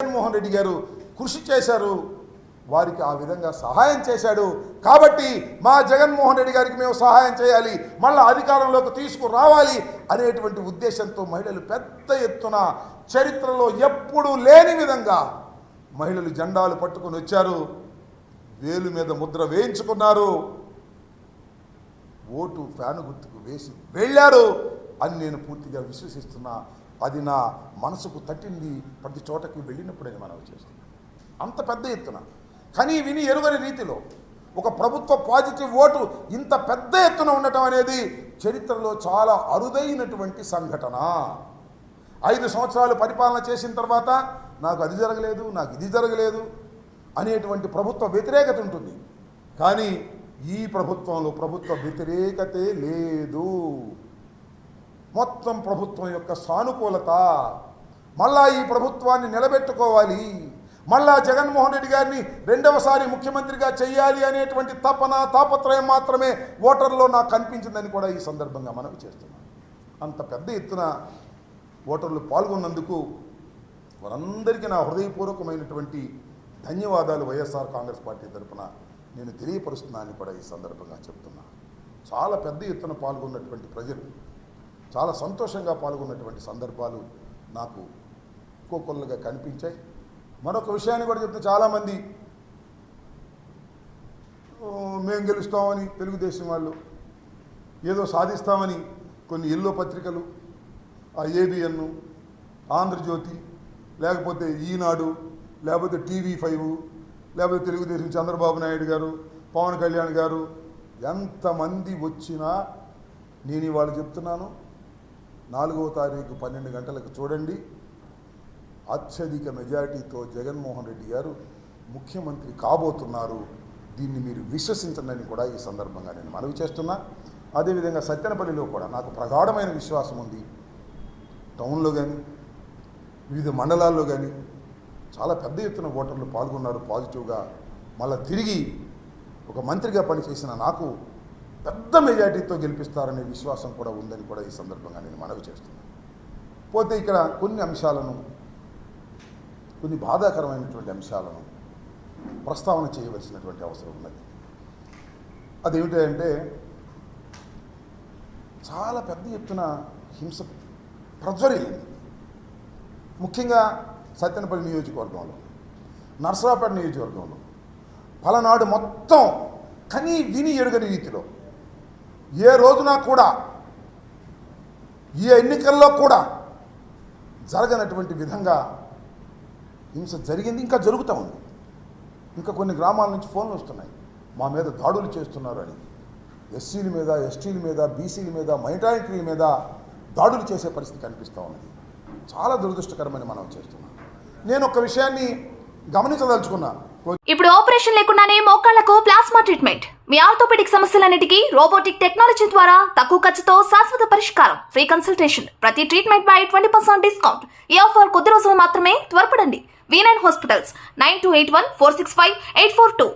జగన్మోహన్ రెడ్డి గారు కృషి చేశారు, వారికి ఆ విధంగా సహాయం చేశాడు. కాబట్టి మా జగన్మోహన్ రెడ్డి గారికి మేము సహాయం చేయాలి, మళ్ళీ అధికారంలోకి తీసుకురావాలి అనేటువంటి ఉద్దేశంతో మహిళలు పెద్ద ఎత్తున చరిత్రలో ఎప్పుడూ లేని విధంగా మహిళలు జెండాలు పట్టుకొని వచ్చారు, వేలు మీద ముద్ర వేయించుకున్నారు, ఓటు ఫ్యాను గుర్తుకు వేసి వెళ్ళారు అని నేను పూర్తిగా విశ్వసిస్తున్నా. అది నా మనసుకు తట్టింది ప్రతి చోటకి వెళ్ళినప్పుడని మనం చేస్తున్నాం. అంత పెద్ద ఎత్తున కానీ విని ఎరుగని రీతిలో ఒక ప్రభుత్వ పాజిటివ్ ఓటు ఇంత పెద్ద ఎత్తున ఉండటం అనేది చరిత్రలో చాలా అరుదైనటువంటి సంఘటన. 5 సంవత్సరాలు పరిపాలన చేసిన తర్వాత నాకు అది జరగలేదు, నాకు ఇది జరగలేదు అనేటువంటి ప్రభుత్వ వ్యతిరేకత ఉంటుంది. కానీ ఈ ప్రభుత్వంలో ప్రభుత్వ వ్యతిరేకతే లేదు, మొత్తం ప్రభుత్వం యొక్క సానుకూలత. మళ్ళా ఈ ప్రభుత్వాన్ని నిలబెట్టుకోవాలి, మళ్ళా జగన్మోహన్ రెడ్డి గారిని రెండవసారి ముఖ్యమంత్రిగా చేయాలి అనేటువంటి తాపత్రయం మాత్రమే ఓటర్లో నాకు కనిపించిందని కూడా ఈ సందర్భంగా మనవి చేస్తున్నాను. అంత పెద్ద ఎత్తున ఓటర్లు పాల్గొన్నందుకు వారందరికీ నా హృదయపూర్వకమైనటువంటి ధన్యవాదాలు వైఎస్ఆర్ కాంగ్రెస్ పార్టీ తరఫున నేను తెలియపరుస్తున్నానని కూడా ఈ సందర్భంగా చెప్తున్నాను. చాలా పెద్ద ఎత్తున పాల్గొన్నటువంటి ప్రజలు చాలా సంతోషంగా పాల్గొన్నటువంటి సందర్భాలు నాకు కోకొల్లగా కనిపించాయి. మరొక విషయాన్ని కూడా చెప్తే చాలామంది మేము గెలుస్తామని తెలుగుదేశం వాళ్ళు ఏదో సాధిస్తామని కొన్ని ఎల్లో పత్రికలు, ఆ ఏబిఎన్, ఆంధ్రజ్యోతి, లేకపోతే ఈనాడు, లేకపోతే TV5, లేకపోతే తెలుగుదేశం చంద్రబాబు నాయుడు గారు, పవన్ కళ్యాణ్ గారు ఎంతమంది వచ్చినా నేను ఇవాళ చెప్తున్నాను, 4వ తారీఖు 12 గంటలకు చూడండి, అత్యధిక మెజారిటీతో జగన్మోహన్ రెడ్డి గారు ముఖ్యమంత్రి కాబోతున్నారు. దీన్ని మీరు విశ్వసించండి కూడా ఈ సందర్భంగా నేను మనవి చేస్తున్నా. అదేవిధంగా సత్తెనపల్లిలో కూడా నాకు ప్రగాఢమైన విశ్వాసం ఉంది. టౌన్లో కానీ వివిధ మండలాల్లో కానీ చాలా పెద్ద ఎత్తున ఓటర్లు పాల్గొన్నారు పాజిటివ్గా. మళ్ళీ తిరిగి ఒక మంత్రిగా పనిచేసిన నాకు పెద్ద మెజారిటీతో గెలిపిస్తారనే విశ్వాసం కూడా ఉందని కూడా ఈ సందర్భంగా నేను మనవి చేస్తున్నాను. పోతే ఇక్కడ కొన్ని అంశాలను, కొన్ని బాధాకరమైనటువంటి అంశాలను ప్రస్తావన చేయవలసినటువంటి అవసరం ఉన్నది. అదేమిటంటే చాలా పెద్ద ఎత్తున హింస ప్రజ్వరిల్లింది. ముఖ్యంగా సత్తెనపల్లి నియోజకవర్గంలో, నర్సరావుపేట నియోజకవర్గంలో, పలనాడు మొత్తం కనీ విని ఎరుగని రీతిలో ఏ రోజున కూడా ఈ ఎన్నికల్లో కూడా జరగనటువంటి విధంగా హింస జరిగింది, ఇంకా జరుగుతూ ఉంది. ఇంకా కొన్ని గ్రామాల నుంచి ఫోన్లు వస్తున్నాయి, మా మీద దాడులు చేస్తున్నారు అని. ఎస్సీల మీద, ఎస్టీల మీద, బీసీల మీద, మైనారిటీల మీద దాడులు చేసే పరిస్థితి కనిపిస్తూ ఉన్నది. చాలా దురదృష్టకరమని మనం చేస్తున్నాం. నేను ఒక విషయాన్ని గమనించదలుచుకున్నా. ఇప్పుడు ఆపరేషన్ లేకుండానే మోకాళ్లకు ప్లాస్మా ట్రీట్మెంట్. మీ ఆర్థోపెడిక్ సమస్యలన్నిటికీ రోబోటిక్ టెక్నాలజీ ద్వారా తక్కువ ఖర్చుతో శాశ్వత పరిష్కారం. Free consultation. ప్రతి ట్రీట్మెంట్ పై 20% డిస్కౌంట్. ఈ ఆఫర్ కొద్ది రోజులు మాత్రమే. త్వరపడండి. V9 hospitals 9281465842.